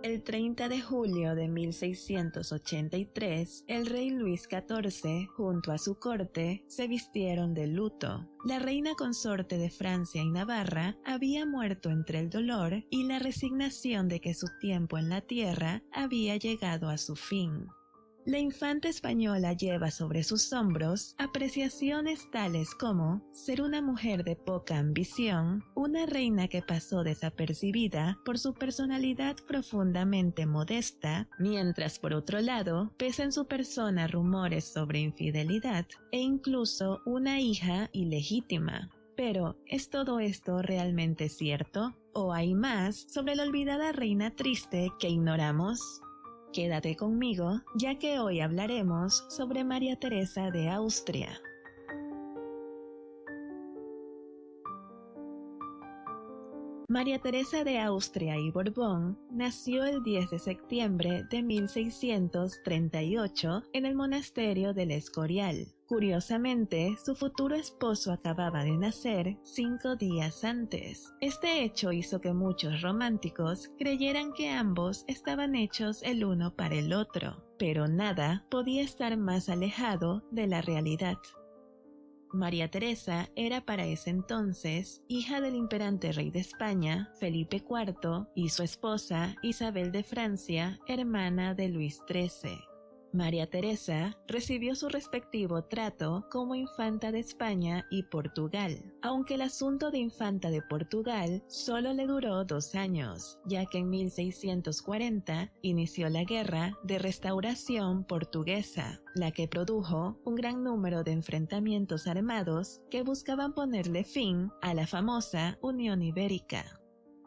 El 30 de julio de 1683, el rey Luis XIV, junto a su corte, se vistieron de luto. La reina consorte de Francia y Navarra había muerto entre el dolor y la resignación de que su tiempo en la tierra había llegado a su fin. La infanta española lleva sobre sus hombros apreciaciones tales como ser una mujer de poca ambición, una reina que pasó desapercibida por su personalidad profundamente modesta, mientras por otro lado pesan en su persona rumores sobre infidelidad e incluso una hija ilegítima. Pero, ¿es todo esto realmente cierto? ¿O hay más sobre la olvidada reina triste que ignoramos? Quédate conmigo, ya que hoy hablaremos sobre María Teresa de Austria. María Teresa de Austria y Borbón nació el 10 de septiembre de 1638 en el monasterio del Escorial. Curiosamente, su futuro esposo acababa de nacer 5 días antes. Este hecho hizo que muchos románticos creyeran que ambos estaban hechos el uno para el otro, pero nada podía estar más alejado de la realidad. María Teresa era para ese entonces hija del imperante rey de España, Felipe IV, y su esposa, Isabel de Francia, hermana de Luis XIII. María Teresa recibió su respectivo trato como infanta de España y Portugal, aunque el asunto de infanta de Portugal solo le duró 2 años, ya que en 1640 inició la Guerra de Restauración Portuguesa, la que produjo un gran número de enfrentamientos armados que buscaban ponerle fin a la famosa Unión Ibérica.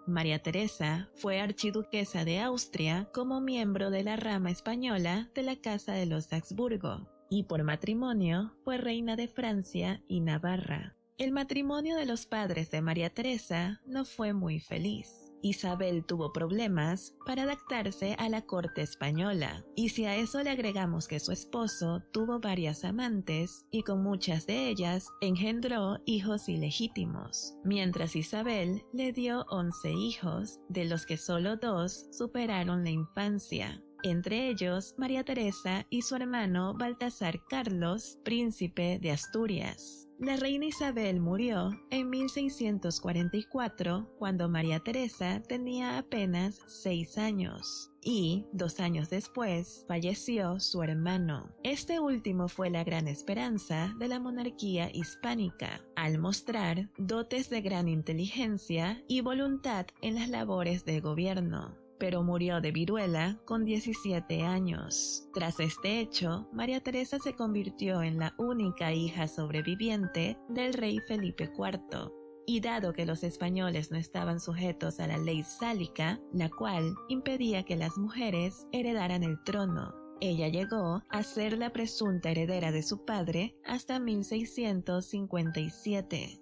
María Teresa fue archiduquesa de Austria como miembro de la rama española de la Casa de los Habsburgo, y por matrimonio fue reina de Francia y Navarra. El matrimonio de los padres de María Teresa no fue muy feliz. Isabel tuvo problemas para adaptarse a la corte española, y si a eso le agregamos que su esposo tuvo varias amantes y con muchas de ellas engendró hijos ilegítimos, mientras Isabel le dio 11 hijos, de los que solo 2 superaron la infancia. Entre ellos María Teresa y su hermano Baltasar Carlos, príncipe de Asturias. La reina Isabel murió en 1644, cuando María Teresa tenía apenas 6 años, y 2 años después falleció su hermano. Este último fue la gran esperanza de la monarquía hispánica, al mostrar dotes de gran inteligencia y voluntad en las labores de gobierno, pero murió de viruela con 17 años. Tras este hecho, María Teresa se convirtió en la única hija sobreviviente del rey Felipe IV. Y dado que los españoles no estaban sujetos a la ley sálica, la cual impedía que las mujeres heredaran el trono, ella llegó a ser la presunta heredera de su padre hasta 1657.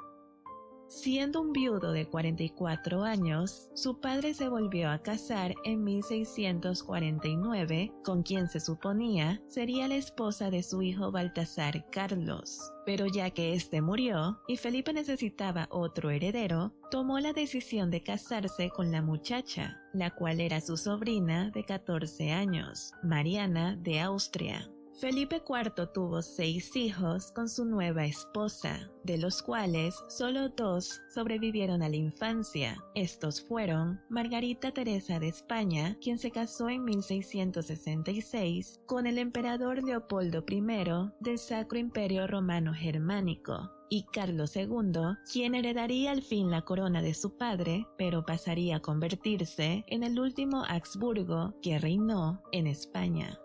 Siendo un viudo de 44 años, su padre se volvió a casar en 1649 con quien se suponía sería la esposa de su hijo Baltasar Carlos. Pero ya que éste murió y Felipe necesitaba otro heredero, tomó la decisión de casarse con la muchacha, la cual era su sobrina de 14 años, Mariana de Austria. Felipe IV tuvo 6 hijos con su nueva esposa, de los cuales solo 2 sobrevivieron a la infancia. Estos fueron Margarita Teresa de España, quien se casó en 1666 con el emperador Leopoldo I del Sacro Imperio Romano Germánico, y Carlos II, quien heredaría al fin la corona de su padre, pero pasaría a convertirse en el último Habsburgo que reinó en España.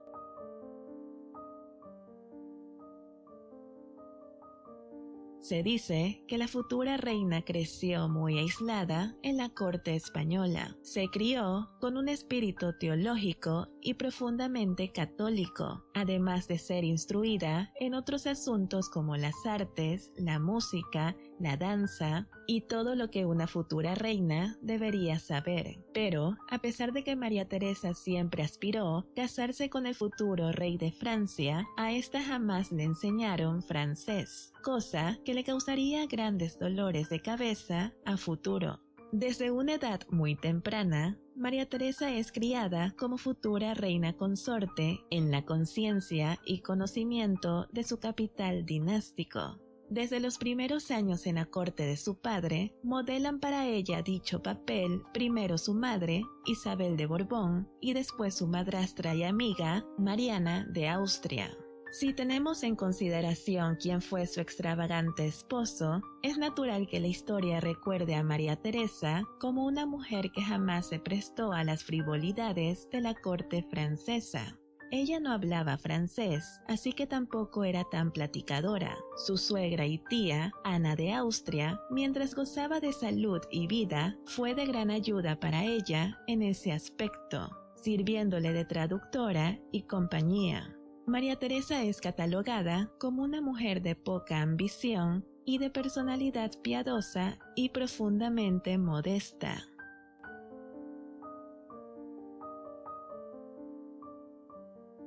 Se dice que la futura reina creció muy aislada en la corte española. Se crió con un espíritu teológico y profundamente católico, además de ser instruida en otros asuntos como las artes, la música, la danza y todo lo que una futura reina debería saber. Pero, a pesar de que María Teresa siempre aspiró casarse con el futuro rey de Francia, a esta jamás le enseñaron francés, cosa que le causaría grandes dolores de cabeza a futuro. Desde una edad muy temprana, María Teresa es criada como futura reina consorte en la conciencia y conocimiento de su capital dinástico. Desde los primeros años en la corte de su padre, modelan para ella dicho papel primero su madre, Isabel de Borbón, y después su madrastra y amiga, Mariana de Austria. Si tenemos en consideración quién fue su extravagante esposo, es natural que la historia recuerde a María Teresa como una mujer que jamás se prestó a las frivolidades de la corte francesa. Ella no hablaba francés, así que tampoco era tan platicadora. Su suegra y tía, Ana de Austria, mientras gozaba de salud y vida, fue de gran ayuda para ella en ese aspecto, sirviéndole de traductora y compañía. María Teresa es catalogada como una mujer de poca ambición y de personalidad piadosa y profundamente modesta.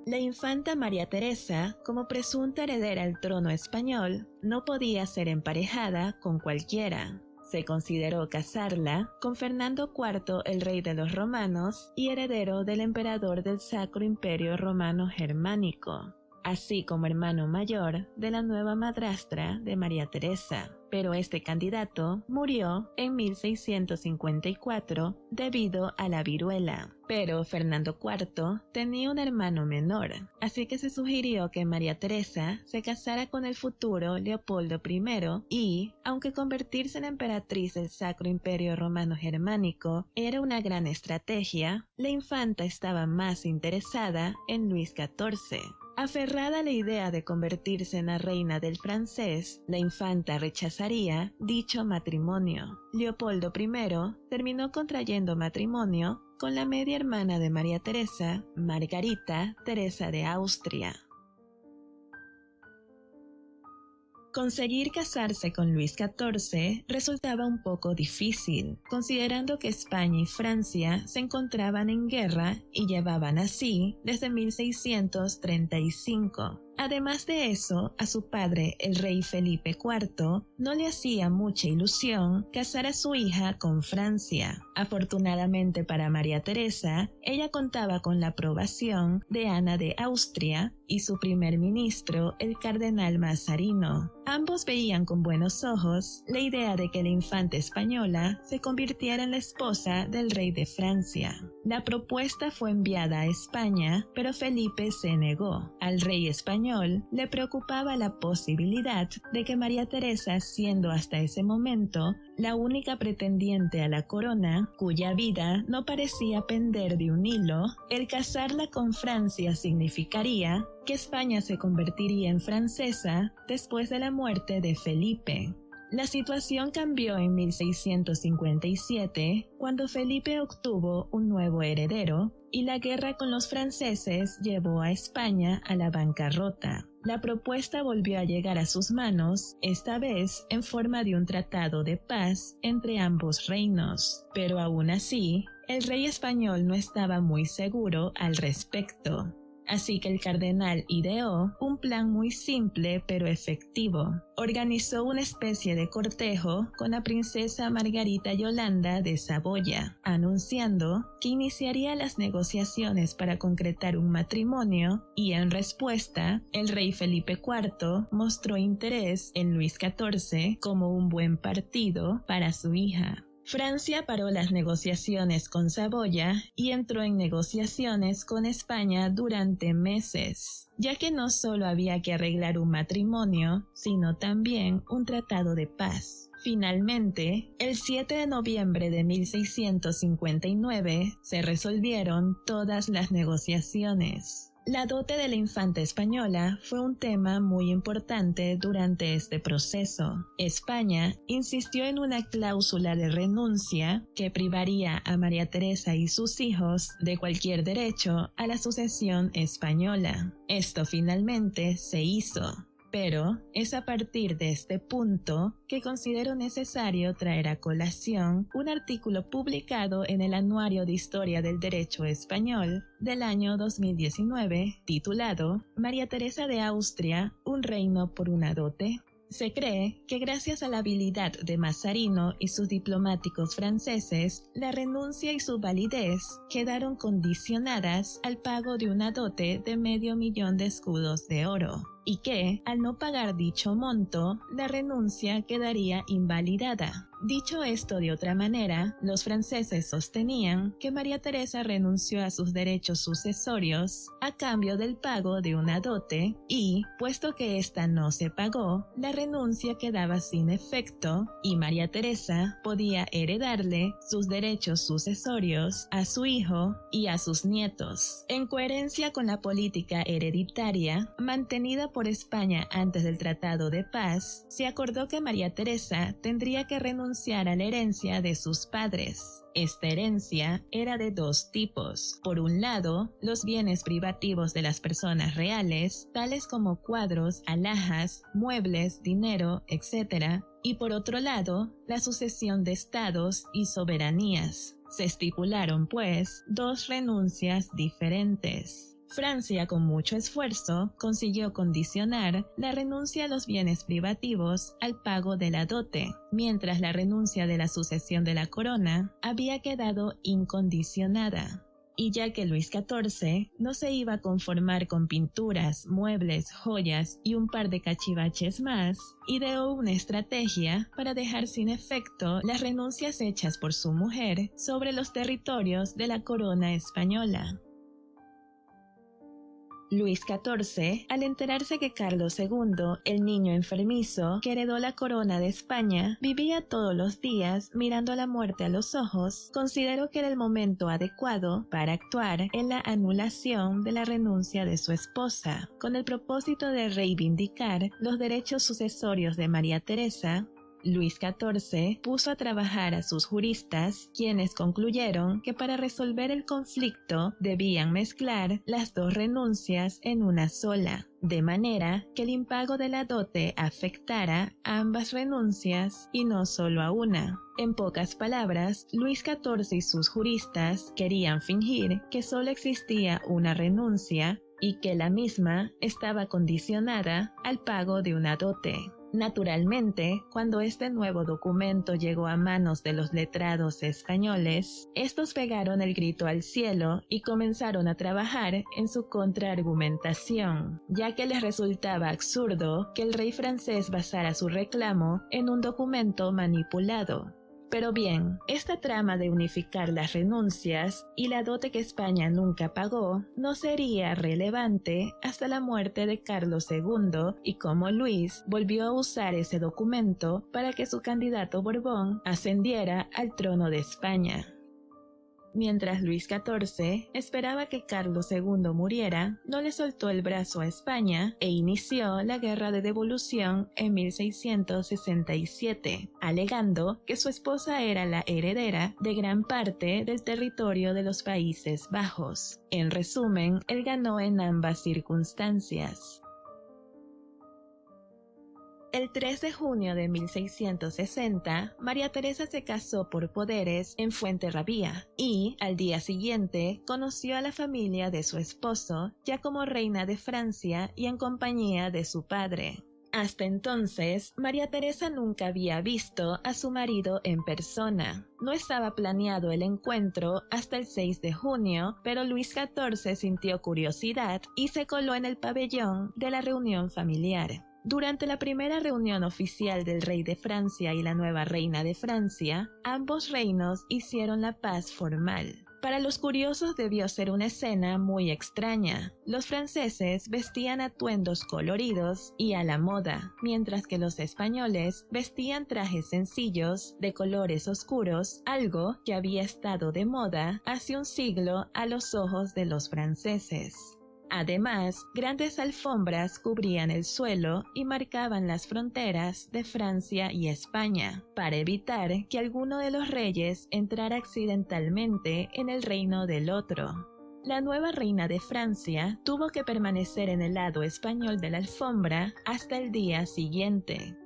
La infanta María Teresa, como presunta heredera al trono español, no podía ser emparejada con cualquiera. Se consideró casarla con Fernando IV, el rey de los romanos y heredero del emperador del Sacro Imperio Romano Germánico, así como hermano mayor de la nueva madrastra de María Teresa. Pero este candidato murió en 1654 debido a la viruela. Pero Fernando IV tenía un hermano menor, así que se sugirió que María Teresa se casara con el futuro Leopoldo I y, aunque convertirse en emperatriz del Sacro Imperio Romano Germánico era una gran estrategia, la infanta estaba más interesada en Luis XIV. Aferrada a la idea de convertirse en la reina del francés, la infanta rechazaría dicho matrimonio. Leopoldo I terminó contrayendo matrimonio con la media hermana de María Teresa, Margarita Teresa de Austria. Conseguir casarse con Luis XIV resultaba un poco difícil, considerando que España y Francia se encontraban en guerra y llevaban así desde 1635. Además de eso, a su padre, el rey Felipe IV, no le hacía mucha ilusión casar a su hija con Francia. Afortunadamente para María Teresa, ella contaba con la aprobación de Ana de Austria y su primer ministro, el cardenal Mazarino. Ambos veían con buenos ojos la idea de que la infanta española se convirtiera en la esposa del rey de Francia. La propuesta fue enviada a España, pero Felipe se negó. Al rey español le preocupaba la posibilidad de que María Teresa, siendo hasta ese momento la única pretendiente a la corona, cuya vida no parecía pender de un hilo, el casarla con Francia significaría que España se convertiría en francesa después de la muerte de Felipe. La situación cambió en 1657, cuando Felipe obtuvo un nuevo heredero, y la guerra con los franceses llevó a España a la bancarrota. La propuesta volvió a llegar a sus manos, esta vez en forma de un tratado de paz entre ambos reinos. Pero aún así, el rey español no estaba muy seguro al respecto. Así que el cardenal ideó un plan muy simple pero efectivo. Organizó una especie de cortejo con la princesa Margarita Yolanda de Saboya, anunciando que iniciaría las negociaciones para concretar un matrimonio y en respuesta, el rey Felipe IV mostró interés en Luis XIV como un buen partido para su hija. Francia paró las negociaciones con Saboya y entró en negociaciones con España durante meses, ya que no solo había que arreglar un matrimonio, sino también un tratado de paz. Finalmente, el 7 de noviembre de 1659 se resolvieron todas las negociaciones. La dote de la infanta española fue un tema muy importante durante este proceso. España insistió en una cláusula de renuncia que privaría a María Teresa y sus hijos de cualquier derecho a la sucesión española. Esto finalmente se hizo. Pero es a partir de este punto que considero necesario traer a colación un artículo publicado en el Anuario de Historia del Derecho Español del año 2019, titulado María Teresa de Austria, un reino por una dote. Se cree que gracias a la habilidad de Mazarino y sus diplomáticos franceses, la renuncia y su validez quedaron condicionadas al pago de una dote de $500,000 de escudos de oro, y que, al no pagar dicho monto, la renuncia quedaría invalidada. Dicho esto de otra manera, los franceses sostenían que María Teresa renunció a sus derechos sucesorios a cambio del pago de una dote y, puesto que ésta no se pagó, la renuncia quedaba sin efecto y María Teresa podía heredarle sus derechos sucesorios a su hijo y a sus nietos. En coherencia con la política hereditaria mantenida por España antes del Tratado de Paz, se acordó que María Teresa tendría que renunciar a la herencia de sus padres. Esta herencia era de dos tipos. Por un lado, los bienes privativos de las personas reales, tales como cuadros, alhajas, muebles, dinero, etc. Y por otro lado, la sucesión de estados y soberanías. Se estipularon, pues, dos renuncias diferentes. Francia, con mucho esfuerzo, consiguió condicionar la renuncia a los bienes privativos al pago de la dote, mientras la renuncia de la sucesión de la corona había quedado incondicionada. Y ya que Luis XIV no se iba a conformar con pinturas, muebles, joyas y un par de cachivaches más, ideó una estrategia para dejar sin efecto las renuncias hechas por su mujer sobre los territorios de la corona española. Luis XIV, al enterarse que Carlos II, el niño enfermizo que heredó la corona de España, vivía todos los días mirando a la muerte a los ojos, consideró que era el momento adecuado para actuar en la anulación de la renuncia de su esposa, con el propósito de reivindicar los derechos sucesorios de María Teresa. Luis XIV puso a trabajar a sus juristas, quienes concluyeron que para resolver el conflicto debían mezclar las dos renuncias en una sola, de manera que el impago de la dote afectara a ambas renuncias y no solo a una. En pocas palabras, Luis XIV y sus juristas querían fingir que solo existía una renuncia y que la misma estaba condicionada al pago de una dote. Naturalmente, cuando este nuevo documento llegó a manos de los letrados españoles, estos pegaron el grito al cielo y comenzaron a trabajar en su contraargumentación, ya que les resultaba absurdo que el rey francés basara su reclamo en un documento manipulado. Pero bien, esta trama de unificar las renuncias y la dote que España nunca pagó no sería relevante hasta la muerte de Carlos II y cómo Luis volvió a usar ese documento para que su candidato Borbón ascendiera al trono de España. Mientras Luis XIV esperaba que Carlos II muriera, no le soltó el brazo a España e inició la Guerra de Devolución en 1667, alegando que su esposa era la heredera de gran parte del territorio de los Países Bajos. En resumen, él ganó en ambas circunstancias. El 3 de junio de 1660, María Teresa se casó por poderes en Fuenterrabía y, al día siguiente, conoció a la familia de su esposo, ya como reina de Francia y en compañía de su padre. Hasta entonces, María Teresa nunca había visto a su marido en persona. No estaba planeado el encuentro hasta el 6 de junio, pero Luis XIV sintió curiosidad y se coló en el pabellón de la reunión familiar. Durante la primera reunión oficial del rey de Francia y la nueva reina de Francia, ambos reinos hicieron la paz formal. Para los curiosos debió ser una escena muy extraña. Los franceses vestían atuendos coloridos y a la moda, mientras que los españoles vestían trajes sencillos de colores oscuros, algo que había estado de moda hace un siglo a los ojos de los franceses. Además, grandes alfombras cubrían el suelo y marcaban las fronteras de Francia y España, para evitar que alguno de los reyes entrara accidentalmente en el reino del otro. La nueva reina de Francia tuvo que permanecer en el lado español de la alfombra hasta el día siguiente.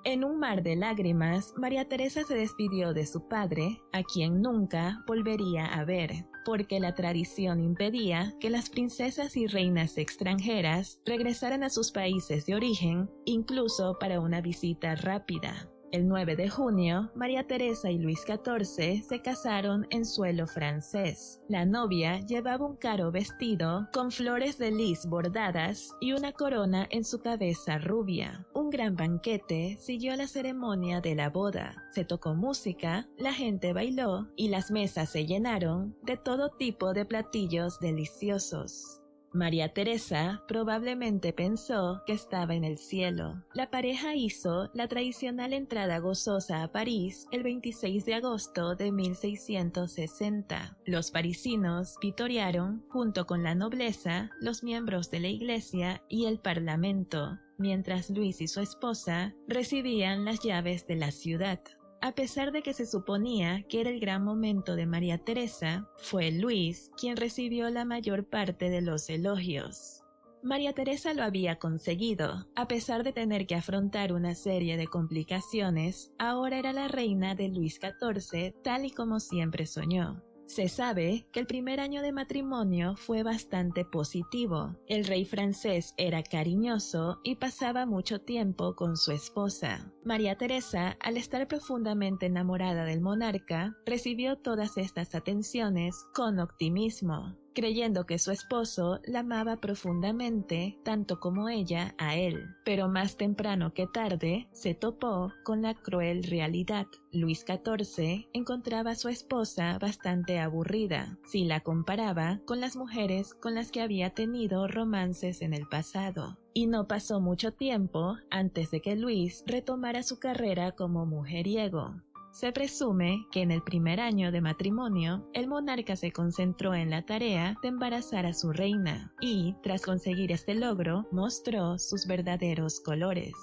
En un mar de lágrimas, María Teresa se despidió de su padre, a quien nunca volvería a ver. porque la tradición impedía que las princesas y reinas extranjeras regresaran a sus países de origen, incluso para una visita rápida. El 9 de junio, María Teresa y Luis XIV se casaron en suelo francés. La novia llevaba un caro vestido con flores de lis bordadas y una corona en su cabeza rubia. Un gran banquete siguió la ceremonia de la boda. Se tocó música, la gente bailó y las mesas se llenaron de todo tipo de platillos deliciosos. María Teresa probablemente pensó que estaba en el cielo. La pareja hizo la tradicional entrada gozosa a París el 26 de agosto de 1660. Los parisinos vitorearon, junto con la nobleza, los miembros de la iglesia y el parlamento, mientras Luis y su esposa recibían las llaves de la ciudad. A pesar de que se suponía que era el gran momento de María Teresa, fue Luis quien recibió la mayor parte de los elogios. María Teresa lo había conseguido. A pesar de tener que afrontar una serie de complicaciones, ahora era la reina de Luis XIV tal y como siempre soñó. Se sabe que el primer año de matrimonio fue bastante positivo. El rey francés era cariñoso y pasaba mucho tiempo con su esposa. María Teresa, al estar profundamente enamorada del monarca, recibió todas estas atenciones con optimismo, creyendo que su esposo la amaba profundamente, tanto como ella a él. Pero más temprano que tarde, se topó con la cruel realidad. Luis XIV encontraba a su esposa bastante aburrida, si la comparaba con las mujeres con las que había tenido romances en el pasado. Y no pasó mucho tiempo antes de que Luis retomara su carrera como mujeriego. Se presume que en el primer año de matrimonio, el monarca se concentró en la tarea de embarazar a su reina y, tras conseguir este logro, mostró sus verdaderos colores.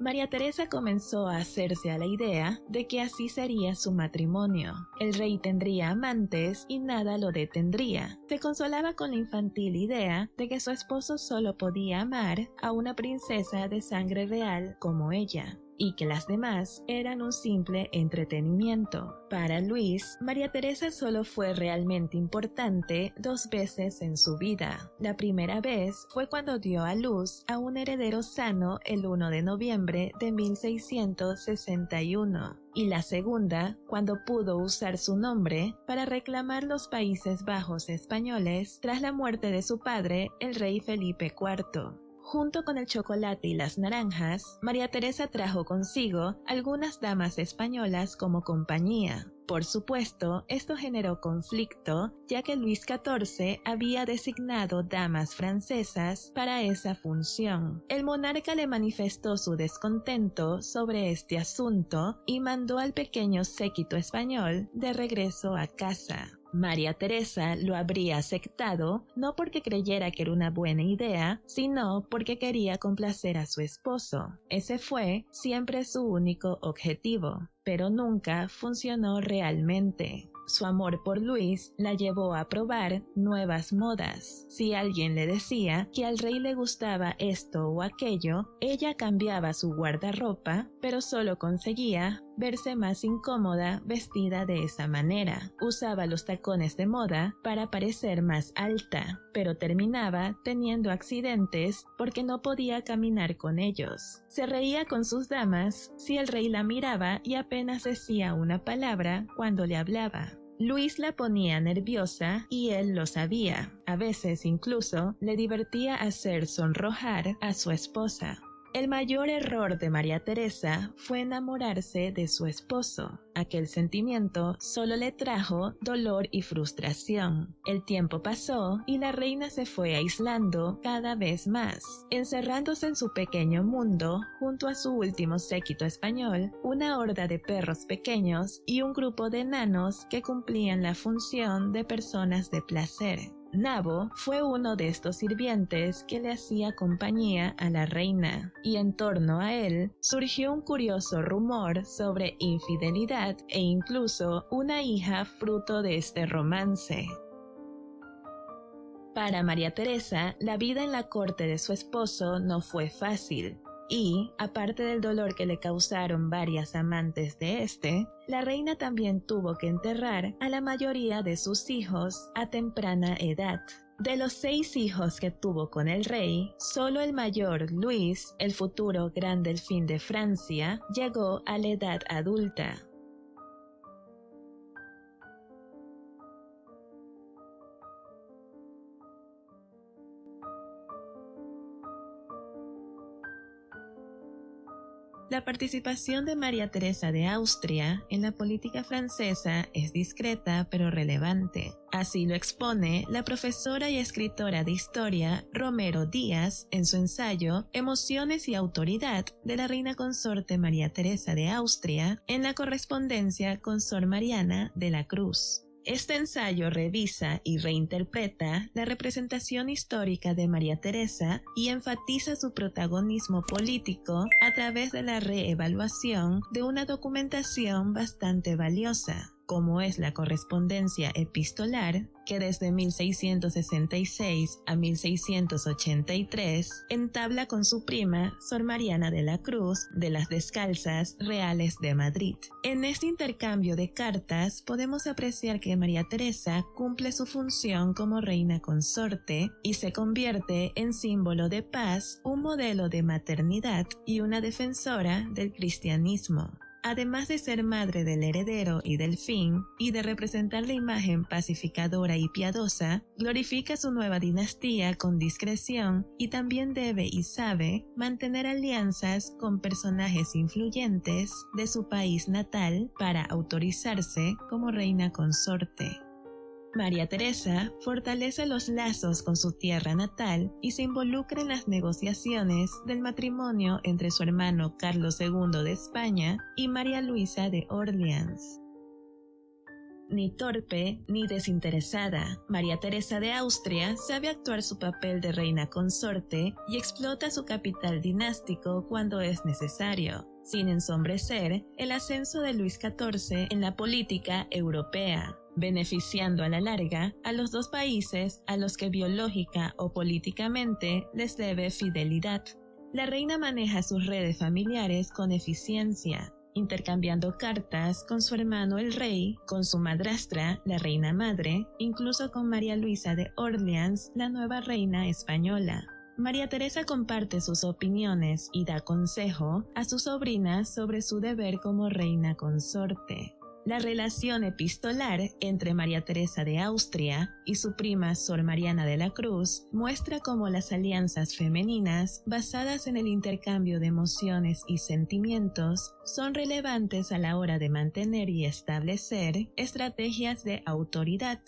María Teresa comenzó a hacerse a la idea de que así sería su matrimonio. El rey tendría amantes y nada lo detendría. Se consolaba con la infantil idea de que su esposo solo podía amar a una princesa de sangre real como ella, y que las demás eran un simple entretenimiento. Para Luis, María Teresa solo fue realmente importante 2 veces en su vida. La primera vez fue cuando dio a luz a un heredero sano el 1 de noviembre de 1661, y la segunda cuando pudo usar su nombre para reclamar los Países Bajos españoles tras la muerte de su padre, el rey Felipe IV. Junto con el chocolate y las naranjas, María Teresa trajo consigo algunas damas españolas como compañía. Por supuesto, esto generó conflicto, ya que Luis XIV había designado damas francesas para esa función. El monarca le manifestó su descontento sobre este asunto y mandó al pequeño séquito español de regreso a casa. María Teresa lo habría aceptado no porque creyera que era una buena idea, sino porque quería complacer a su esposo. Ese fue siempre su único objetivo, pero nunca funcionó realmente. Su amor por Luis la llevó a probar nuevas modas. Si alguien le decía que al rey le gustaba esto o aquello, ella cambiaba su guardarropa, pero solo conseguía verse más incómoda vestida de esa manera. Usaba los tacones de moda para parecer más alta, pero terminaba teniendo accidentes porque no podía caminar con ellos. Se reía con sus damas si el rey la miraba y apenas decía una palabra cuando le hablaba. Luis la ponía nerviosa y él lo sabía. A veces incluso le divertía hacer sonrojar a su esposa. El mayor error de María Teresa fue enamorarse de su esposo. Aquel sentimiento solo le trajo dolor y frustración. El tiempo pasó y la reina se fue aislando cada vez más, encerrándose en su pequeño mundo junto a su último séquito español, una horda de perros pequeños y un grupo de enanos que cumplían la función de personas de placer. Nabo fue uno de estos sirvientes que le hacía compañía a la reina, y en torno a él surgió un curioso rumor sobre infidelidad e incluso una hija fruto de este romance. Para María Teresa, la vida en la corte de su esposo no fue fácil. Y, aparte del dolor que le causaron varias amantes de este, la reina también tuvo que enterrar a la mayoría de sus hijos a temprana edad. De los 6 hijos que tuvo con el rey, solo el mayor, Luis, el futuro gran delfín de Francia, llegó a la edad adulta. La participación de María Teresa de Austria en la política francesa es discreta pero relevante. Así lo expone la profesora y escritora de historia Romero Díaz en su ensayo Emociones y autoridad de la reina consorte María Teresa de Austria en la correspondencia con Sor Mariana de la Cruz. Este ensayo revisa y reinterpreta la representación histórica de María Teresa y enfatiza su protagonismo político a través de la reevaluación de una documentación bastante valiosa, como es la correspondencia epistolar, que desde 1666 a 1683 entabla con su prima Sor Mariana de la Cruz de las Descalzas Reales de Madrid. En este intercambio de cartas podemos apreciar que María Teresa cumple su función como reina consorte y se convierte en símbolo de paz, un modelo de maternidad y una defensora del cristianismo. Además de ser madre del heredero y delfín, y de representar la imagen pacificadora y piadosa, glorifica su nueva dinastía con discreción y también debe y sabe mantener alianzas con personajes influyentes de su país natal para autorizarse como reina consorte. María Teresa fortalece los lazos con su tierra natal y se involucra en las negociaciones del matrimonio entre su hermano Carlos II de España y María Luisa de Orleans. Ni torpe ni desinteresada, María Teresa de Austria sabe actuar su papel de reina consorte y explota su capital dinástico cuando es necesario, sin ensombrecer el ascenso de Luis XIV en la política europea, beneficiando a la larga a los dos países a los que biológica o políticamente les debe fidelidad. La reina maneja sus redes familiares con eficiencia, intercambiando cartas con su hermano el rey, con su madrastra, la reina madre, incluso con María Luisa de Orleans, la nueva reina española. María Teresa comparte sus opiniones y da consejo a su sobrina sobre su deber como reina consorte. La relación epistolar entre María Teresa de Austria y su prima Sor Mariana de la Cruz muestra cómo las alianzas femeninas basadas en el intercambio de emociones y sentimientos son relevantes a la hora de mantener y establecer estrategias de autoridad.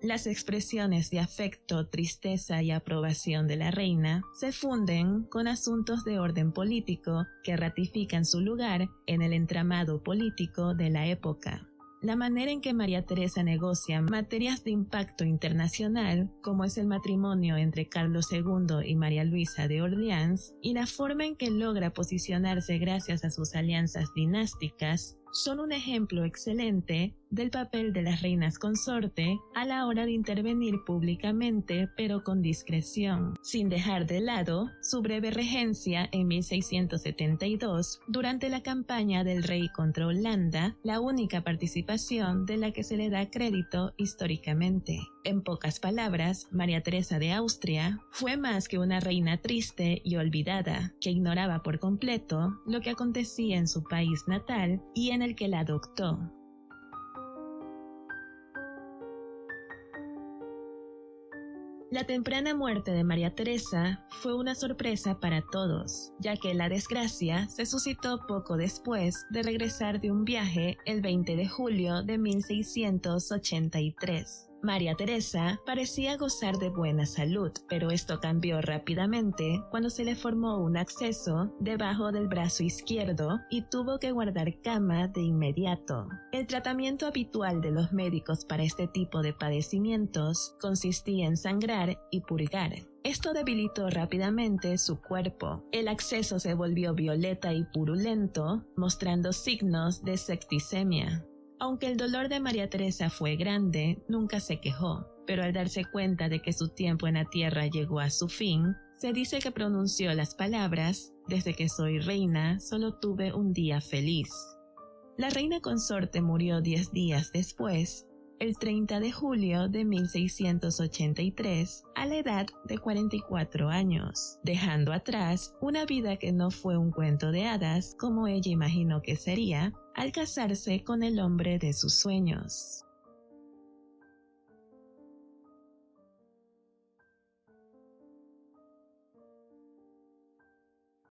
Las expresiones de afecto, tristeza y aprobación de la reina se funden con asuntos de orden político que ratifican su lugar en el entramado político de la época. La manera en que María Teresa negocia materias de impacto internacional, como es el matrimonio entre Carlos II y María Luisa de Orleans, y la forma en que logra posicionarse gracias a sus alianzas dinásticas, son un ejemplo excelente del papel de las reinas consorte a la hora de intervenir públicamente pero con discreción, sin dejar de lado su breve regencia en 1672 durante la campaña del rey contra Holanda, la única participación de la que se le da crédito históricamente. En pocas palabras, María Teresa de Austria fue más que una reina triste y olvidada, que ignoraba por completo lo que acontecía en su país natal y en el que la adoptó. La temprana muerte de María Teresa fue una sorpresa para todos, ya que la desgracia se suscitó poco después de regresar de un viaje el 20 de julio de 1683. María Teresa parecía gozar de buena salud, pero esto cambió rápidamente cuando se le formó un absceso debajo del brazo izquierdo y tuvo que guardar cama de inmediato. El tratamiento habitual de los médicos para este tipo de padecimientos consistía en sangrar y purgar. Esto debilitó rápidamente su cuerpo. El absceso se volvió violeta y purulento, mostrando signos de septicemia. Aunque el dolor de María Teresa fue grande, nunca se quejó, pero al darse cuenta de que su tiempo en la tierra llegó a su fin, Se dice que pronunció las palabras: «Desde que soy reina, solo tuve un día feliz». La reina consorte murió 10 días después, el 30 de julio de 1683, a la edad de 44 años, dejando atrás una vida que no fue un cuento de hadas como ella imaginó que sería al casarse con el hombre de sus sueños.